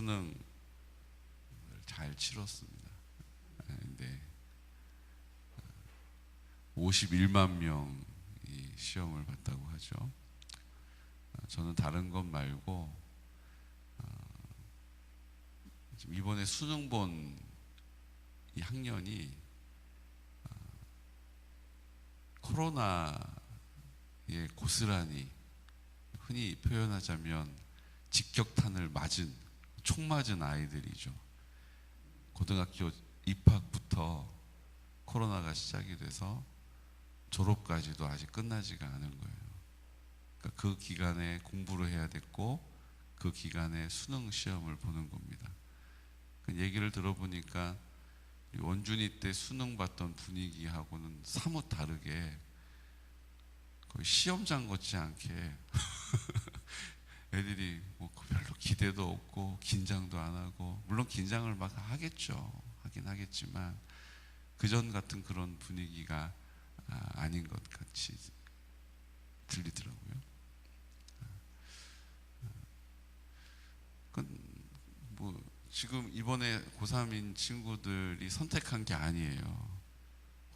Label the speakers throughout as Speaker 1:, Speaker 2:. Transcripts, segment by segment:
Speaker 1: 수능을 잘 치렀습니다. 근데 51만 명이 시험을 봤다고 하죠. 저는 다른 것 말고 지금 이번에 수능 본 이 학년이 코로나에 고스란히 흔히 표현하자면 직격탄을 맞은, 총 맞은 아이들이죠. 고등학교 입학부터 코로나가 시작이 돼서 졸업까지도 아직 끝나지가 않은 거예요. 그러니까 그 기간에 공부를 해야 됐고 그 기간에 수능 시험을 보는 겁니다. 그 얘기를 들어보니까 원준이 때 수능 봤던 분위기하고는 사뭇 다르게 거의 시험장 같지 않게 애들이 뭐 별로 기대도 없고 긴장도 안 하고, 물론 긴장을 막 하긴 하겠지만 그전 같은 그런 분위기가 아닌 것 같이 들리더라고요. 뭐 지금 이번에 고3인 친구들이 선택한 게 아니에요.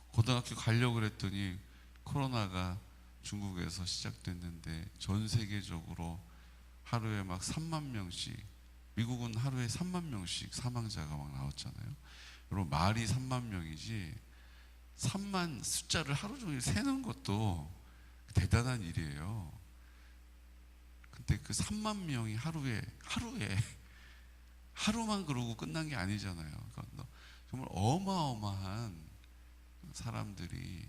Speaker 1: 고등학교 가려고 그랬더니 코로나가 중국에서 시작됐는데 전 세계적으로 하루에 막 3만 명씩, 미국은 하루에 3만 명씩 사망자가 막 나왔잖아요. 여러분, 말이 3만 명이지 3만 숫자를 하루 종일 세는 것도 대단한 일이에요. 근데 그 3만 명이 하루만 그러고 끝난 게 아니잖아요. 그러니까 정말 어마어마한 사람들이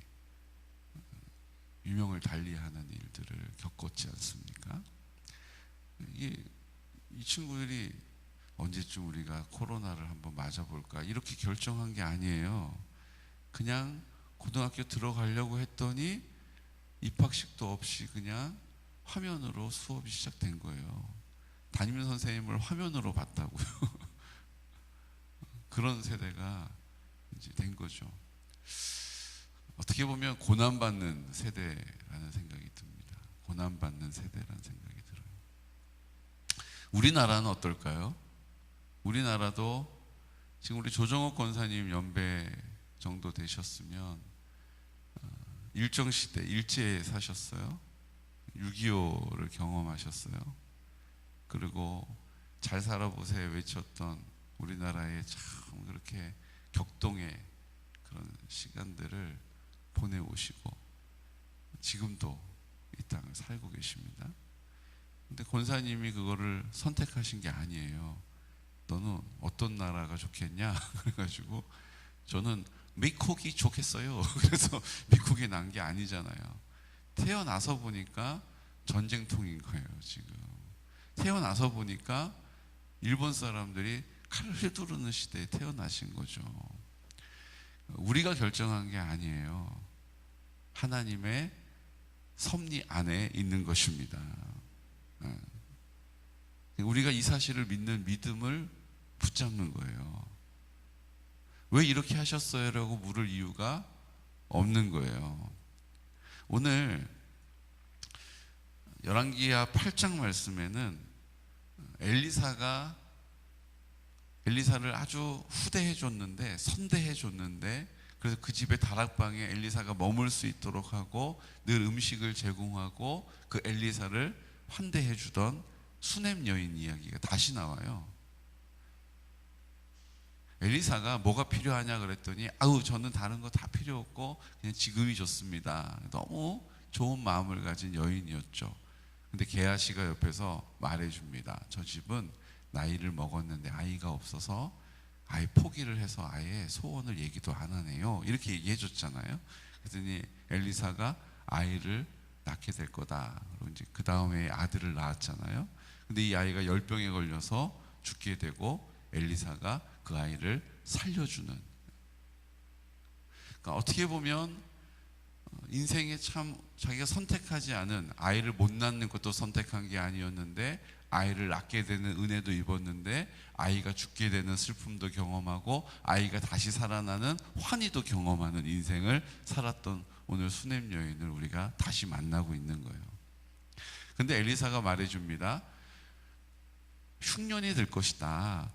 Speaker 1: 유명을 달리하는 일들을 겪었지 않습니까? 이 친구들이 언제쯤 우리가 코로나를 한번 맞아볼까 이렇게 결정한 게 아니에요. 그냥 고등학교 들어가려고 했더니 입학식도 없이 그냥 화면으로 수업이 시작된 거예요. 담임 선생님을 화면으로 봤다고요. 그런 세대가 이제 된 거죠. 어떻게 보면 고난받는 세대라는 생각이 듭니다. 고난받는 세대라는 생각이 들어요. 우리나라는 어떨까요? 우리나라도 지금 우리 조정옥 권사님 연배 정도 되셨으면 일정시대, 일제에 사셨어요. 6.25를 경험하셨어요. 그리고 잘 살아보세요 외쳤던 우리나라의 참 그렇게 격동의 그런 시간들을 보내오시고 지금도 이 땅을 살고 계십니다. 근데 권사님이 그거를 선택하신 게 아니에요. 너는 어떤 나라가 좋겠냐? 그래가지고 저는 미국이 좋겠어요. 그래서 미국에 난 게 아니잖아요. 태어나서 보니까 전쟁통인 거예요. 지금 태어나서 보니까 일본 사람들이 칼을 휘두르는 시대에 태어나신 거죠. 우리가 결정한 게 아니에요. 하나님의 섭리 안에 있는 것입니다. 우리가 이 사실을 믿는 믿음을 붙잡는 거예요. 왜 이렇게 하셨어요? 라고 물을 이유가 없는 거예요. 오늘 열왕기하 8장 말씀에는 엘리사를 아주 후대해줬는데, 선대해줬는데, 그래서 그 집의 다락방에 엘리사가 머물 수 있도록 하고 늘 음식을 제공하고 그 엘리사를 환대해주던 수넴 여인 이야기가 다시 나와요. 엘리사가 뭐가 필요하냐 그랬더니 저는 다른 거 다 필요 없고 그냥 지금이 좋습니다. 너무 좋은 마음을 가진 여인이었죠. 근데 게하시가 옆에서 말해줍니다. 저 집은 나이를 먹었는데 아이가 없어서 아예 포기를 해서 아예 소원을 얘기도 안 하네요. 이렇게 얘기해 줬잖아요. 그랬더니 엘리사가 아이를 낳게 될 거다. 그리고 이제 그 다음에 아들을 낳았잖아요. 근데 이 아이가 열병에 걸려서 죽게 되고 엘리사가 그 아이를 살려주는. 그러니까 어떻게 보면 인생에 참 자기가 선택하지 않은, 아이를 못 낳는 것도 선택한 게 아니었는데 아이를 낳게 되는 은혜도 입었는데 아이가 죽게 되는 슬픔도 경험하고 아이가 다시 살아나는 환희도 경험하는 인생을 살았던 오늘 수넴 여인을 우리가 다시 만나고 있는 거예요. 근데 엘리사가 말해줍니다. 흉년이 될 것이다.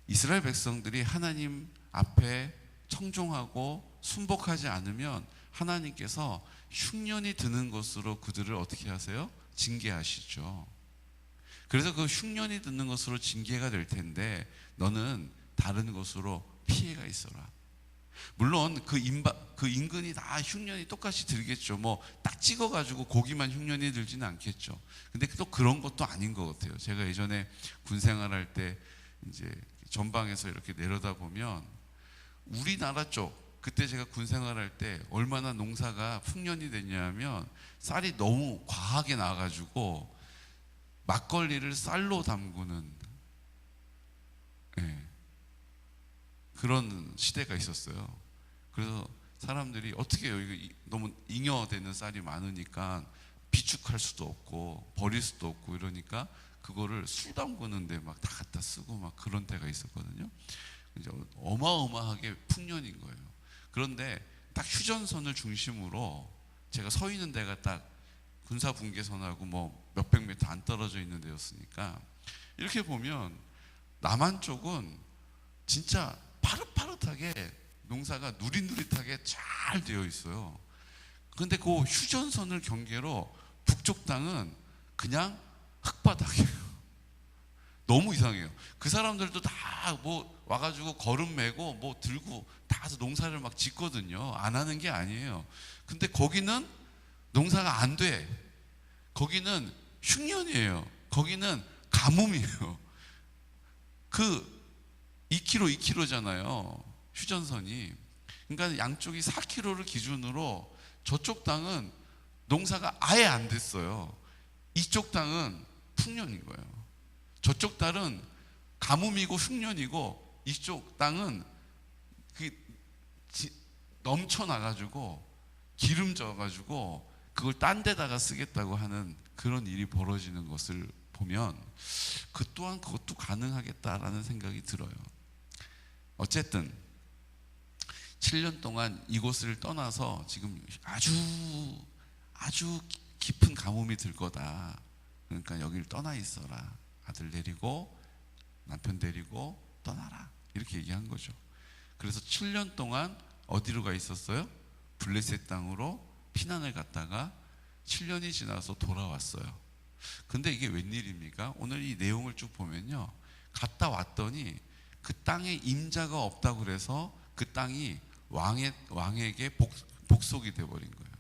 Speaker 1: 이스라엘 백성들이 하나님 앞에 청종하고 순복하지 않으면 하나님께서 흉년이 드는 것으로 그들을 어떻게 하세요? 징계하시죠. 그래서 그 흉년이 드는 것으로 징계가 될 텐데 너는 다른 것으로 피해가 있어라. 물론 그 인근이 다 흉년이 똑같이 들겠죠. 뭐 딱 찍어가지고 고기만 흉년이 들지는 않겠죠. 근데 또 그런 것도 아닌 것 같아요. 제가 예전에 군 생활할 때 이제 전방에서 이렇게 내려다 보면 우리나라 쪽, 그때 제가 군 생활할 때 얼마나 농사가 풍년이 됐냐면 쌀이 너무 과하게 나가지고 막걸리를 쌀로 담그는, 예, 그런 시대가 있었어요. 그래서 사람들이 어떻게 해요? 이거 너무 잉여되는 쌀이 많으니까 비축할 수도 없고 버릴 수도 없고 이러니까 그거를 술 담그는데 막 다 갖다 쓰고 막 그런 때가 있었거든요. 이제 어마어마하게 풍년인 거예요. 그런데 딱 휴전선을 중심으로 제가 서 있는 데가 딱 군사분계선하고 뭐 몇백 미터 안 떨어져 있는 데였으니까 이렇게 보면 남한 쪽은 진짜 파릇파릇하게 농사가 누릿누릿하게 잘 되어 있어요. 그런데 그 휴전선을 경계로 북쪽 땅은 그냥 흙바닥이에요. 너무 이상해요. 그 사람들도 다 뭐 와가지고 거름 메고 뭐 들고 다 농사를 막 짓거든요. 안 하는 게 아니에요. 근데 거기는 농사가 안 돼. 거기는 흉년이에요. 거기는 가뭄이에요. 그 2km잖아요. 휴전선이. 그러니까 양쪽이 4km를 기준으로 저쪽 땅은 농사가 아예 안 됐어요. 이쪽 땅은 풍년인 거예요. 저쪽 땅은 가뭄이고 흉년이고 이쪽 땅은 넘쳐나가지고 기름져가지고 그걸 딴 데다가 쓰겠다고 하는 그런 일이 벌어지는 것을 보면 그 또한 그것도 가능하겠다라는 생각이 들어요. 어쨌든 7년 동안 이곳을 떠나서 지금 아주 깊은 가뭄이 들 거다. 그러니까 여기를 떠나 있어라. 아들 데리고 남편 데리고 떠나라. 이렇게 얘기한 거죠. 그래서 7년 동안 어디로 가 있었어요? 블레셋 땅으로 피난을 갔다가 7년이 지나서 돌아왔어요. 근데 이게 웬일입니까? 오늘 이 내용을 쭉 보면요, 갔다 왔더니 그 땅에 임자가 없다고 그래서 그 땅이 왕에게 복속이 돼버린 거예요.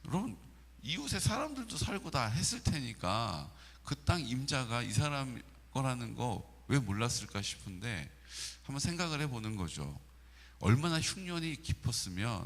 Speaker 1: 여러분, 이웃에 사람들도 살고 다 했을 테니까 그 땅 임자가 이 사람 거라는 거 왜 몰랐을까 싶은데 한번 생각을 해보는 거죠. 얼마나 흉년이 깊었으면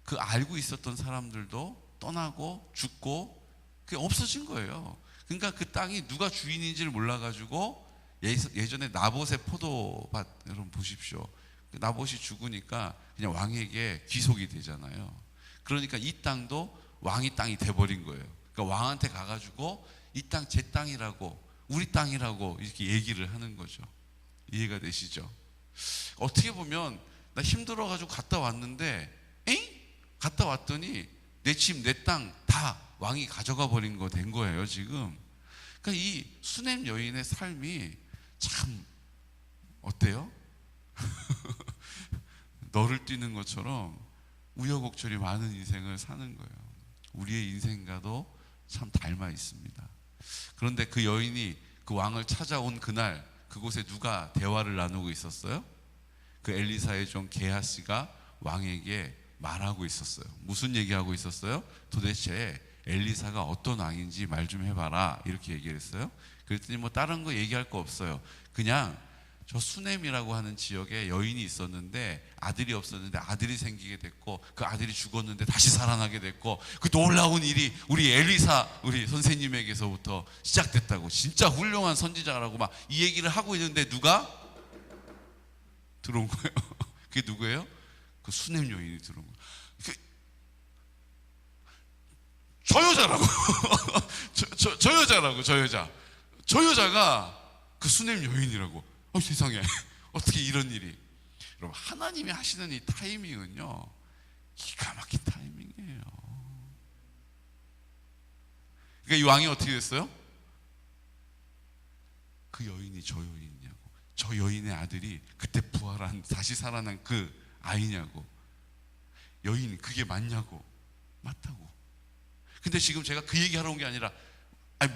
Speaker 1: 그 알고 있었던 사람들도 떠나고 죽고 그게 없어진 거예요. 그러니까 그 땅이 누가 주인인지를 몰라가지고 예전에 나봇의 포도밭, 여러분 보십시오. 나봇이 죽으니까 그냥 왕에게 귀속이 되잖아요. 그러니까 이 땅도 왕이 땅이 돼버린 거예요. 그러니까 왕한테 가가지고 이 땅 제 땅이라고, 우리 땅이라고 이렇게 얘기를 하는 거죠. 이해가 되시죠? 어떻게 보면 나 힘들어가지고 갔다 왔는데 갔다 왔더니 내 집, 내 땅 다 왕이 가져가 버린 거 된 거예요 지금. 그러니까 이 수넴 여인의 삶이 참 어때요? 너를 뛰는 것처럼 우여곡절이 많은 인생을 사는 거예요. 우리의 인생과도 참 닮아 있습니다. 그런데 그 여인이 그 왕을 찾아온 그날 그곳에 누가 대화를 나누고 있었어요? 그 엘리사의 종 게하시가 왕에게 말하고 있었어요. 무슨 얘기하고 있었어요? 도대체 엘리사가 어떤 왕인지 말 좀 해봐라, 이렇게 얘기를 했어요. 그랬더니 뭐 다른 거 얘기할 거 없어요. 그냥 저 수넴이라고 하는 지역에 여인이 있었는데 아들이 없었는데 아들이 생기게 됐고 그 아들이 죽었는데 다시 살아나게 됐고 그 놀라운 일이 우리 엘리사 우리 선생님에게서부터 시작됐다고, 진짜 훌륭한 선지자라고 막 이 얘기를 하고 있는데 누가 들어온 거예요. 그게 누구예요? 그 수넴 여인이 들어온 거예요. 저 여자라고. 저 여자라고. 저 여자가 그 수넴 여인이라고. 세상에 어떻게 이런 일이. 여러분, 하나님이 하시는 이 타이밍은요 기가 막힌 타이밍이에요. 그러니까 이 왕이 어떻게 됐어요? 그 여인이 저 여인이냐고, 저 여인의 아들이 그때 부활한 다시 살아난 그 아이냐고, 여인 그게 맞냐고. 맞다고. 근데 지금 제가 그 얘기하러 온 게 아니라 아니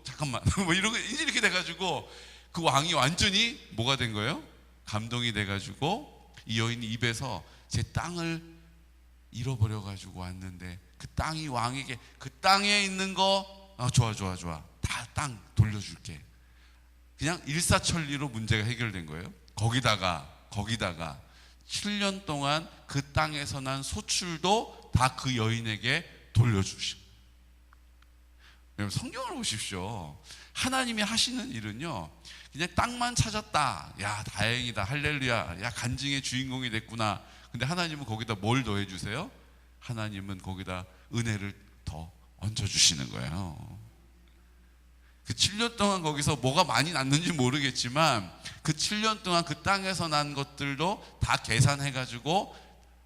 Speaker 1: 잠깐만 뭐 이렇게 돼가지고 그 왕이 완전히 뭐가 된 거예요? 감동이 돼가지고 이 여인이 입에서 제 땅을 잃어버려가지고 왔는데 그 땅이 왕에게 그 땅에 있는 거 좋아 다 땅 돌려줄게. 그냥 일사천리로 문제가 해결된 거예요. 거기다가 7년 동안 그 땅에서 난 소출도 다 그 여인에게 돌려주시고. 여러분 성경을 보십시오. 하나님이 하시는 일은요, 그냥 땅만 찾았다, 야 다행이다, 할렐루야, 야 간증의 주인공이 됐구나. 근데 하나님은 거기다 뭘 더해주세요? 하나님은 거기다 은혜를 더 얹어주시는 거예요. 그 7년 동안 거기서 뭐가 많이 났는지 모르겠지만 그 7년 동안 그 땅에서 난 것들도 다 계산해가지고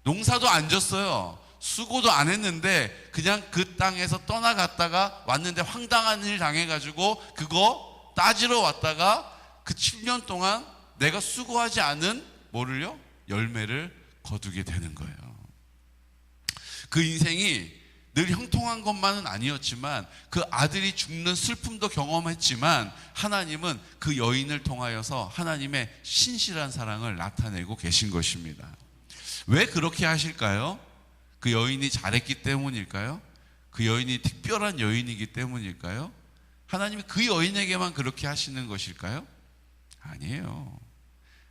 Speaker 1: 농사도 안 졌어요. 수고도 안 했는데 그냥 그 땅에서 떠나갔다가 왔는데 황당한 일 당해가지고 그거 따지러 왔다가 그 7년 동안 내가 수고하지 않은 뭐를요? 열매를 거두게 되는 거예요. 그 인생이 늘 형통한 것만은 아니었지만 그 아들이 죽는 슬픔도 경험했지만 하나님은 그 여인을 통하여서 하나님의 신실한 사랑을 나타내고 계신 것입니다. 왜 그렇게 하실까요? 그 여인이 잘했기 때문일까요? 그 여인이 특별한 여인이기 때문일까요? 하나님이 그 여인에게만 그렇게 하시는 것일까요? 아니에요.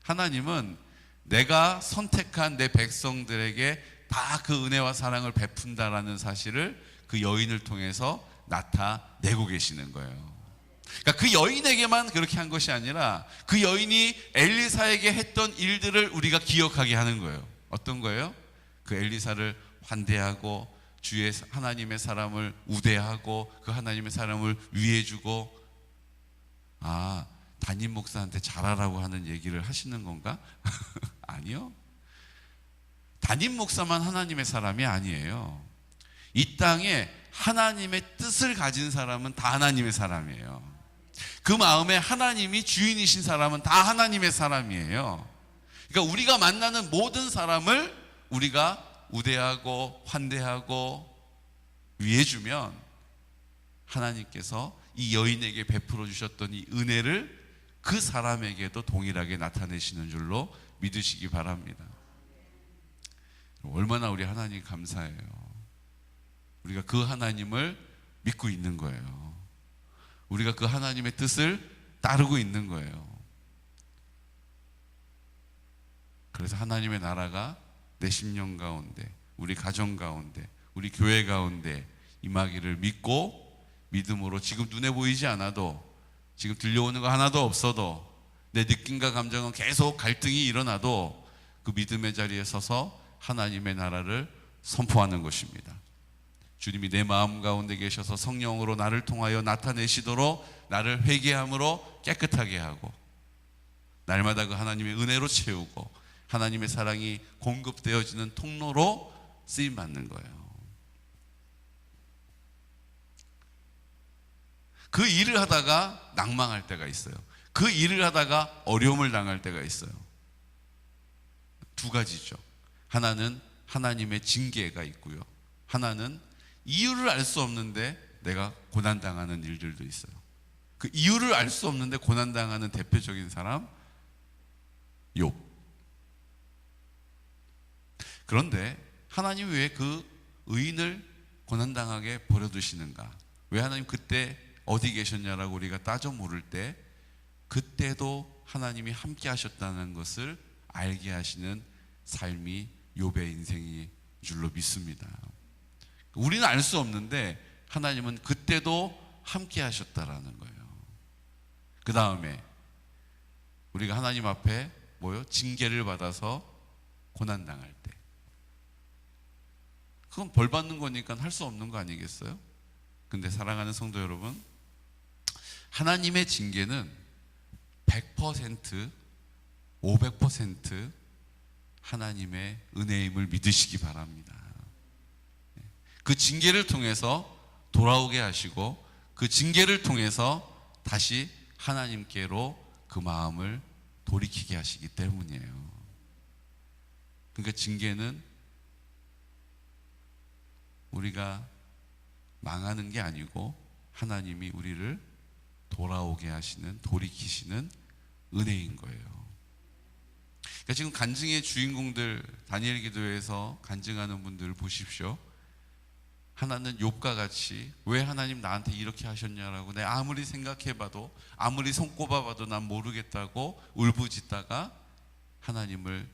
Speaker 1: 하나님은 내가 선택한 내 백성들에게 다 그 은혜와 사랑을 베푼다라는 사실을 그 여인을 통해서 나타내고 계시는 거예요. 그러니까 그 여인에게만 그렇게 한 것이 아니라 그 여인이 엘리사에게 했던 일들을 우리가 기억하게 하는 거예요. 어떤 거예요? 그 엘리사를 환대하고 주의 하나님의 사람을 우대하고 그 하나님의 사람을 위해주고. 담임 목사한테 잘하라고 하는 얘기를 하시는 건가? 아니요. 담임 목사만 하나님의 사람이 아니에요. 이 땅에 하나님의 뜻을 가진 사람은 다 하나님의 사람이에요. 그 마음에 하나님이 주인이신 사람은 다 하나님의 사람이에요. 그러니까 우리가 만나는 모든 사람을 우리가 우대하고 환대하고 위해주면 하나님께서 이 여인에게 베풀어 주셨던 이 은혜를 그 사람에게도 동일하게 나타내시는 줄로 믿으시기 바랍니다. 얼마나 우리 하나님 감사해요. 우리가 그 하나님을 믿고 있는 거예요. 우리가 그 하나님의 뜻을 따르고 있는 거예요. 그래서 하나님의 나라가 내 심령 가운데, 우리 가정 가운데, 우리 교회 가운데 임하기를 믿고 믿음으로 지금 눈에 보이지 않아도, 지금 들려오는 거 하나도 없어도, 내 느낌과 감정은 계속 갈등이 일어나도 그 믿음의 자리에 서서 하나님의 나라를 선포하는 것입니다. 주님이 내 마음 가운데 계셔서 성령으로 나를 통하여 나타내시도록 나를 회개함으로 깨끗하게 하고 날마다 그 하나님의 은혜로 채우고 하나님의 사랑이 공급되어지는 통로로 쓰임받는 거예요. 그 일을 하다가 낭망할 때가 있어요. 그 일을 하다가 어려움을 당할 때가 있어요. 두 가지죠. 하나는 하나님의 징계가 있고요. 하나는 이유를 알 수 없는데 내가 고난당하는 일들도 있어요. 그 이유를 알 수 없는데 고난당하는 대표적인 사람, 욥. 그런데 하나님이 왜 그 의인을 고난당하게 버려두시는가? 왜 하나님 그때 어디 계셨냐라고 우리가 따져 물을 때 그때도 하나님이 함께 하셨다는 것을 알게 하시는 삶이 욥의 인생인 줄로 믿습니다. 우리는 알 수 없는데 하나님은 그때도 함께 하셨다라는 거예요. 그 다음에 우리가 하나님 앞에 징계를 받아서 고난당할 때, 그건 벌 받는 거니까 할 수 없는 거 아니겠어요? 근데 사랑하는 성도 여러분, 하나님의 징계는 100%, 500% 하나님의 은혜임을 믿으시기 바랍니다. 그 징계를 통해서 돌아오게 하시고 그 징계를 통해서 다시 하나님께로 그 마음을 돌이키게 하시기 때문이에요. 그러니까 징계는 우리가 망하는 게 아니고 하나님이 우리를 돌아오게 하시는, 돌이키시는 은혜인 거예요. 그러니까 지금 간증의 주인공들, 다니엘 기도에서 간증하는 분들을 보십시오. 하나는 욥과 같이 왜 하나님 나한테 이렇게 하셨냐라고 내가 아무리 생각해봐도, 아무리 손꼽아봐도 난 모르겠다고 울부짖다가 하나님을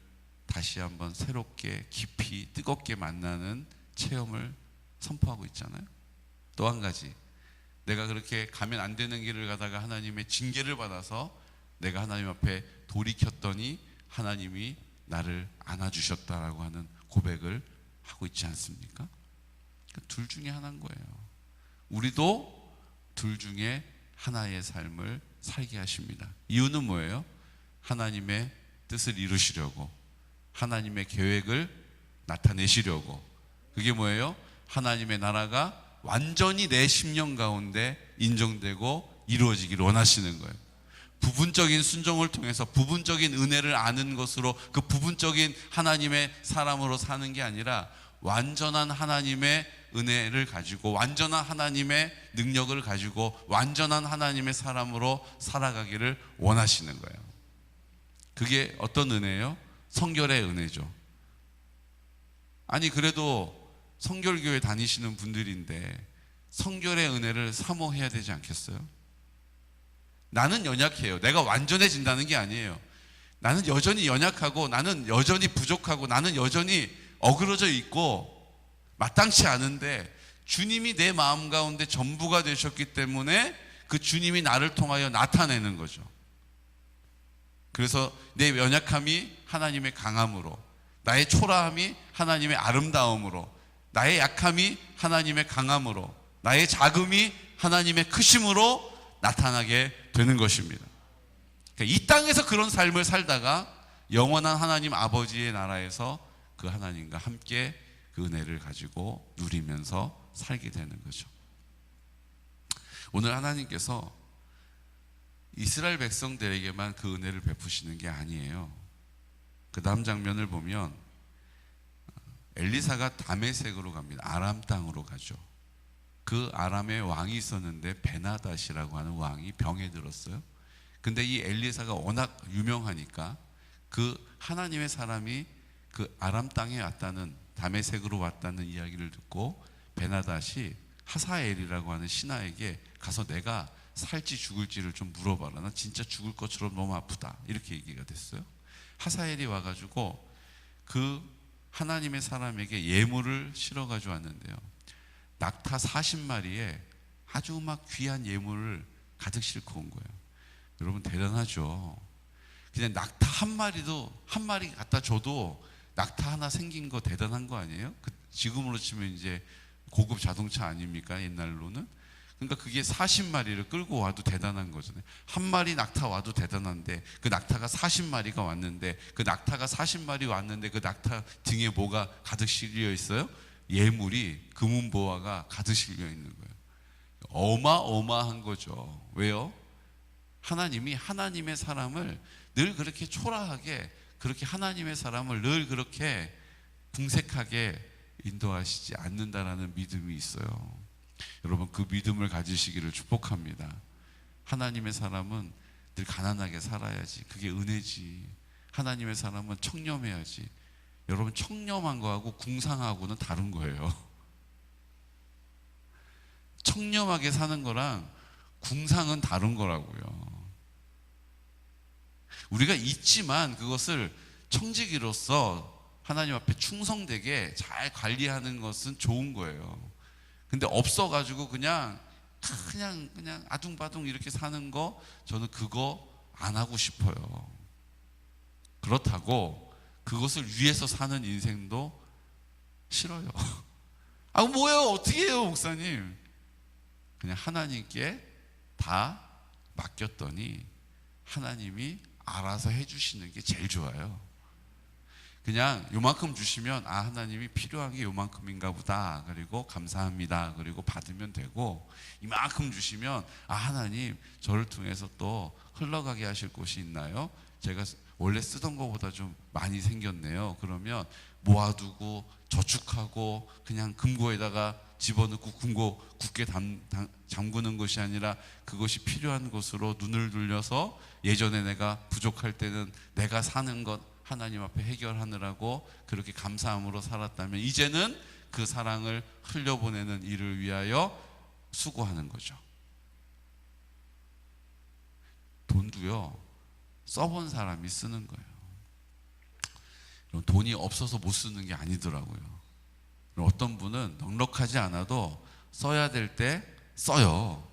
Speaker 1: 다시 한번 새롭게 깊이 뜨겁게 만나는 체험을 선포하고 있잖아요. 또 한 가지, 내가 그렇게 가면 안 되는 길을 가다가 하나님의 징계를 받아서 내가 하나님 앞에 돌이켰더니 하나님이 나를 안아주셨다라고 하는 고백을 하고 있지 않습니까? 둘 중에 하나인 거예요. 우리도 둘 중에 하나의 삶을 살게 하십니다. 이유는 뭐예요? 하나님의 뜻을 이루시려고, 하나님의 계획을 나타내시려고. 그게 뭐예요? 하나님의 나라가 완전히 내 심령 가운데 인정되고 이루어지기를 원하시는 거예요. 부분적인 순종을 통해서 부분적인 은혜를 아는 것으로 그 부분적인 하나님의 사람으로 사는 게 아니라 완전한 하나님의 은혜를 가지고, 완전한 하나님의 능력을 가지고, 완전한 하나님의 사람으로 살아가기를 원하시는 거예요. 그게 어떤 은혜예요? 성결의 은혜죠. 아니 그래도 성결교회 다니시는 분들인데 성결의 은혜를 사모해야 되지 않겠어요? 나는 연약해요. 내가 완전해진다는 게 아니에요. 나는 여전히 연약하고, 나는 여전히 부족하고, 나는 여전히 어그러져 있고 마땅치 않은데 주님이 내 마음 가운데 전부가 되셨기 때문에 그 주님이 나를 통하여 나타내는 거죠. 그래서 내 연약함이 하나님의 강함으로, 나의 초라함이 하나님의 아름다움으로, 나의 약함이 하나님의 강함으로, 나의 작음이 하나님의 크심으로 나타나게 되는 것입니다. 그러니까 이 땅에서 그런 삶을 살다가 영원한 하나님 아버지의 나라에서 그 하나님과 함께 그 은혜를 가지고 누리면서 살게 되는 거죠. 오늘 하나님께서 이스라엘 백성들에게만 그 은혜를 베푸시는 게 아니에요. 그 다음 장면을 보면 엘리사가 다메섹으로 갑니다. 아람 땅으로 가죠. 그 아람에 왕이 있었는데 베나닷이라고 하는 왕이 병에 들었어요. 근데 이 엘리사가 워낙 유명하니까 그 하나님의 사람이 그 아람 땅에 왔다는, 다메섹으로 왔다는 이야기를 듣고 베나닷이 하사엘이라고 하는 신하에게 가서 내가 살지 죽을지를 좀 물어봐라. 나 진짜 죽을 것처럼 너무 아프다. 이렇게 얘기가 됐어요. 하사엘이 와가지고 그 하나님의 사람에게 예물을 실어가지고 왔는데요. 낙타 40마리에 아주 막 귀한 예물을 가득 싣고 온 거예요. 여러분 대단하죠. 그냥 낙타 한 마리 갖다 줘도 낙타 하나 생긴 거 대단한 거 아니에요? 지금으로 치면 이제 고급 자동차 아닙니까? 옛날로는. 그러니까 그게 40마리를 끌고 와도 대단한 거잖아요. 한 마리 낙타 와도 대단한데 그 낙타가 40마리가 왔는데, 그 낙타가 40마리 왔는데 그 낙타 등에 뭐가 가득 실려 있어요? 예물이, 금은보화가 가득 실려 있는 거예요. 어마어마한 거죠. 왜요? 하나님이 하나님의 사람을 늘 그렇게 초라하게, 그렇게 하나님의 사람을 늘 그렇게 궁색하게 인도하시지 않는다라는 믿음이 있어요. 여러분 그 믿음을 가지시기를 축복합니다. 하나님의 사람은 늘 가난하게 살아야지. 그게 은혜지. 하나님의 사람은 청렴해야지. 여러분 청렴한 거하고 궁상하고는 다른 거예요. 청렴하게 사는 거랑 궁상은 다른 거라고요. 우리가 있지만 그것을 청지기로서 하나님 앞에 충성되게 잘 관리하는 것은 좋은 거예요. 근데 없어가지고 그냥 아둥바둥 이렇게 사는 거, 저는 그거 안 하고 싶어요. 그렇다고 그것을 위해서 사는 인생도 싫어요. 아 뭐예요? 어떻게 해요 목사님? 그냥 하나님께 다 맡겼더니 하나님이 알아서 해주시는 게 제일 좋아요. 그냥 요만큼 주시면 아 하나님이 필요한 게 요만큼인가 보다, 그리고 감사합니다, 그리고 받으면 되고, 이만큼 주시면 아 하나님 저를 통해서 또 흘러가게 하실 곳이 있나요? 제가 원래 쓰던 것보다 좀 많이 생겼네요. 그러면 모아두고 저축하고 그냥 금고에다가 집어넣고 금고 굳게 잠그는 것이 아니라 그것이 필요한 곳으로 눈을 돌려서, 예전에 내가 부족할 때는 내가 사는 것 하나님 앞에 해결하느라고 그렇게 감사함으로 살았다면, 이제는 그 사랑을 흘려보내는 일을 위하여 수고하는 거죠. 돈도요, 써본 사람이 쓰는 거예요. 돈이 없어서 못 쓰는 게 아니더라고요. 어떤 분은 넉넉하지 않아도 써야 될 때 써요.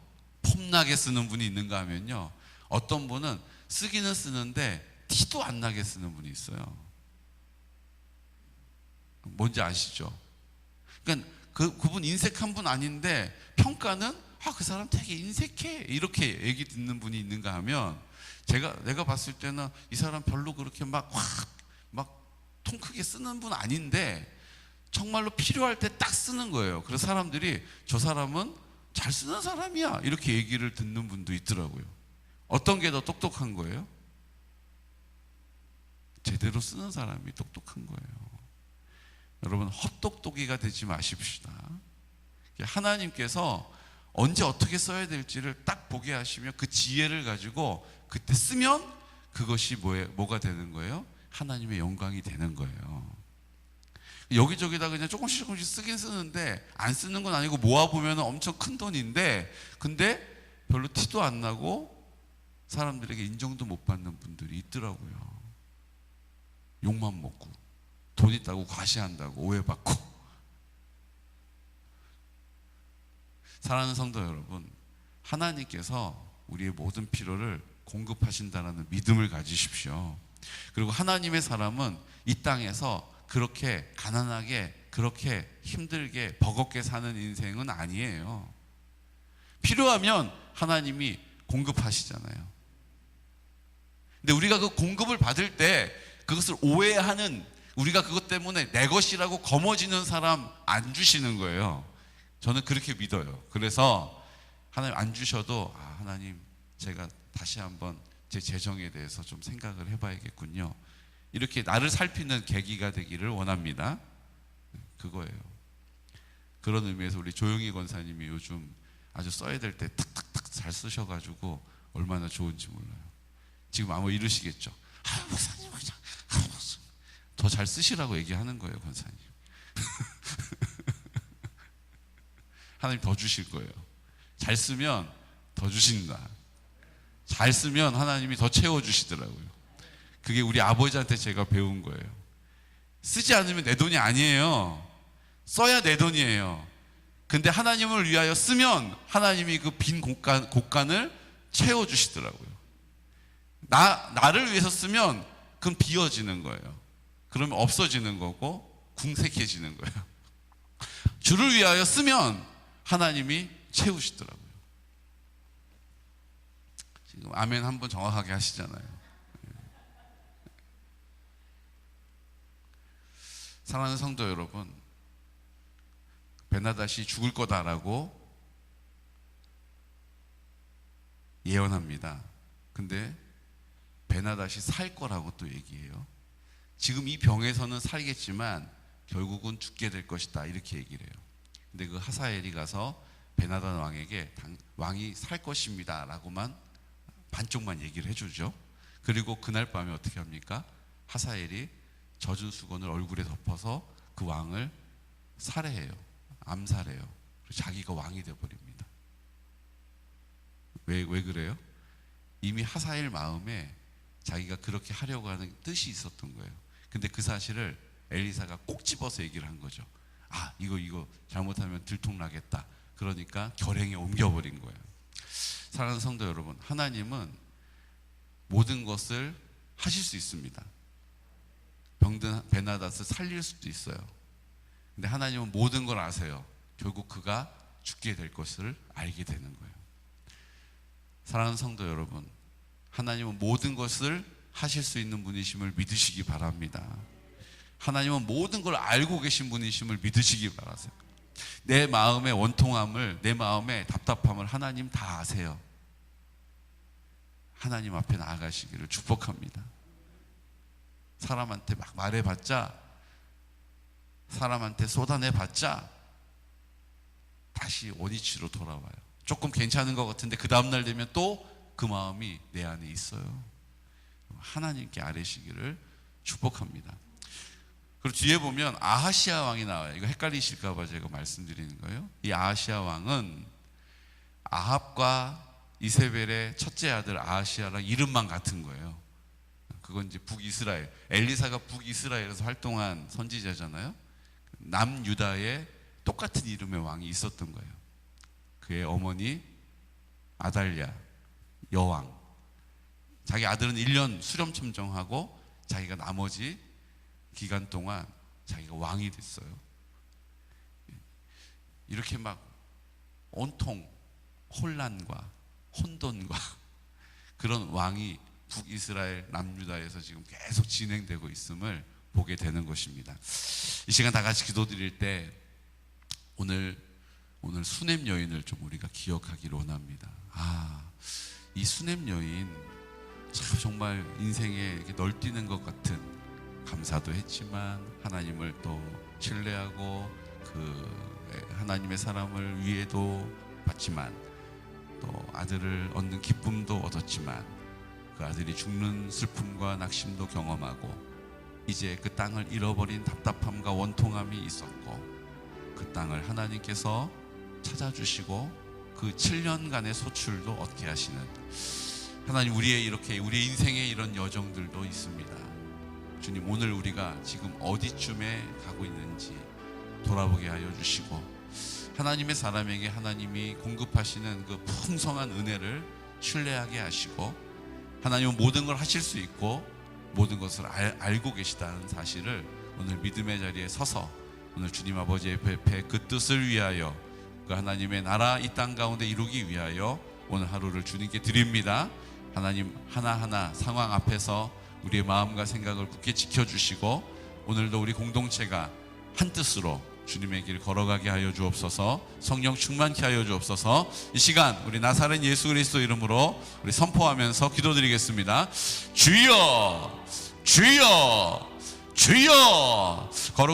Speaker 1: 폼나게 쓰는 분이 있는가 하면요, 어떤 분은 쓰기는 쓰는데 티도 안 나게 쓰는 분이 있어요. 뭔지 아시죠? 그러니까 그분 인색한 분 아닌데 평가는 그 사람 되게 인색해, 이렇게 얘기 듣는 분이 있는가 하면, 내가 봤을 때는 이 사람 별로 그렇게 막 통 크게 쓰는 분 아닌데 정말로 필요할 때 딱 쓰는 거예요. 그래서 사람들이 저 사람은 잘 쓰는 사람이야, 이렇게 얘기를 듣는 분도 있더라고요. 어떤 게 더 똑똑한 거예요? 제대로 쓰는 사람이 똑똑한 거예요. 여러분, 헛똑똑이가 되지 마십시다. 하나님께서 언제 어떻게 써야 될지를 딱 보게 하시면 그 지혜를 가지고 그때 쓰면 그것이 뭐가 되는 거예요? 하나님의 영광이 되는 거예요. 여기저기다 그냥 조금씩 쓰긴 쓰는데, 안 쓰는 건 아니고 모아보면 엄청 큰 돈인데, 근데 별로 티도 안 나고 사람들에게 인정도 못 받는 분들이 있더라고요. 욕만 먹고 돈 있다고 과시한다고 오해받고. 사랑하는 성도 여러분, 하나님께서 우리의 모든 필요를 공급하신다는 믿음을 가지십시오. 그리고 하나님의 사람은 이 땅에서 그렇게 가난하게, 그렇게 힘들게, 버겁게 사는 인생은 아니에요. 필요하면 하나님이 공급하시잖아요. 근데 우리가 그 공급을 받을 때 그것을 오해하는, 우리가 그것 때문에 내 것이라고 거머쥐는 사람 안 주시는 거예요. 저는 그렇게 믿어요. 그래서 하나님 안 주셔도 하나님, 제가 다시 한번 제 재정에 대해서 좀 생각을 해봐야겠군요, 이렇게 나를 살피는 계기가 되기를 원합니다. 그거예요. 그런 의미에서 우리 조용희 권사님이 요즘 아주 써야 될 때 탁탁탁 잘 쓰셔가지고 얼마나 좋은지 몰라요. 지금 아마 이러시겠죠. 목사님, 더 잘 쓰시라고 얘기하는 거예요, 권사님. 하나님 더 주실 거예요. 잘 쓰면 더 주신다. 잘 쓰면 하나님이 더 채워주시더라고요. 그게 우리 아버지한테 제가 배운 거예요. 쓰지 않으면 내 돈이 아니에요. 써야 내 돈이에요. 근데 하나님을 위하여 쓰면 하나님이 그 빈 곳간을 채워주시더라고요. 나를 위해서 쓰면 그건 비어지는 거예요. 그러면 없어지는 거고 궁색해지는 거예요. 주를 위하여 쓰면 하나님이 채우시더라고요. 지금 아멘 한번 정확하게 하시잖아요. 사랑하는 성도 여러분, 베나닷이 죽을 거다라고 예언합니다. 근데 베나닷이 살 거라고 또 얘기해요. 지금 이 병에서는 살겠지만 결국은 죽게 될 것이다, 이렇게 얘기를 해요. 근데 그 하사엘이 가서 베나닷 왕에게 왕이 살 것입니다 라고만 반쪽만 얘기를 해주죠. 그리고 그날 밤에 어떻게 합니까? 하사엘이 젖은 수건을 얼굴에 덮어서 그 왕을 살해해요. 암살해요. 그리고 자기가 왕이 되어버립니다. 왜 그래요? 이미 하사엘 마음에 자기가 그렇게 하려고 하는 뜻이 있었던 거예요. 근데 그 사실을 엘리사가 꼭 집어서 얘기를 한 거죠. 이거 잘못하면 들통나겠다. 그러니까 결행에 옮겨버린 거예요. 사랑하는 성도 여러분, 하나님은 모든 것을 하실 수 있습니다. 병든 베나닷을 살릴 수도 있어요. 근데 하나님은 모든 걸 아세요. 결국 그가 죽게 될 것을 알게 되는 거예요. 사랑하는 성도 여러분, 하나님은 모든 것을 하실 수 있는 분이심을 믿으시기 바랍니다. 하나님은 모든 걸 알고 계신 분이심을 믿으시기 바라세요. 내 마음의 원통함을, 내 마음의 답답함을 하나님 다 아세요. 하나님 앞에 나아가시기를 축복합니다. 사람한테 막 말해봤자, 사람한테 쏟아내봤자 다시 원위치로 돌아와요. 조금 괜찮은 것 같은데 그 다음날 되면 또 그 마음이 내 안에 있어요. 하나님께 아뢰시기를 축복합니다. 그리고 뒤에 보면 아하시아 왕이 나와요. 이거 헷갈리실까 봐 제가 말씀드리는 거예요. 이 아하시아 왕은 아합과 이세벨의 첫째 아들 아하시아랑 이름만 같은 거예요. 그건 이제 북이스라엘, 엘리사가 북이스라엘에서 활동한 선지자잖아요. 남유다에 똑같은 이름의 왕이 있었던 거예요. 그의 어머니 아달랴 여왕, 자기 아들은 1년 수렴 참정하고 자기가 나머지 기간 동안 자기가 왕이 됐어요. 이렇게 막 온통 혼란과 혼돈과 그런 왕이 북이스라엘 남유다에서 지금 계속 진행되고 있음을 보게 되는 것입니다. 이 시간 다 같이 기도드릴 때 오늘 수넴 여인을 좀 우리가 기억하기를 원합니다. 이 수넴 여인 참 정말 인생에 이렇게 널뛰는 것 같은, 감사도 했지만 하나님을 또 신뢰하고 그 하나님의 사람을 위해도 받지만 또 아들을 얻는 기쁨도 얻었지만 그 아들이 죽는 슬픔과 낙심도 경험하고 이제 그 땅을 잃어버린 답답함과 원통함이 있었고 그 땅을 하나님께서 찾아주시고 그 7년간의 소출도 얻게 하시는 하나님, 우리의 인생에 이런 여정들도 있습니다. 주님, 오늘 우리가 지금 어디쯤에 가고 있는지 돌아보게 하여 주시고 하나님의 사람에게 하나님이 공급하시는 그 풍성한 은혜를 신뢰하게 하시고 하나님은 모든 걸 하실 수 있고 모든 것을 알고 계시다는 사실을 오늘 믿음의 자리에 서서 오늘 주님 아버지의 그 뜻을 위하여 그 하나님의 나라 이 땅 가운데 이루기 위하여 오늘 하루를 주님께 드립니다. 하나님, 하나하나 상황 앞에서 우리의 마음과 생각을 굳게 지켜주시고 오늘도 우리 공동체가 한 뜻으로 주님의 길 걸어가게 하여 주옵소서. 성령 충만케 하여 주옵소서. 이 시간 우리 나사렛 예수 그리스도 이름으로 우리 선포하면서 기도드리겠습니다. 주여, 주여, 주여. 걸어가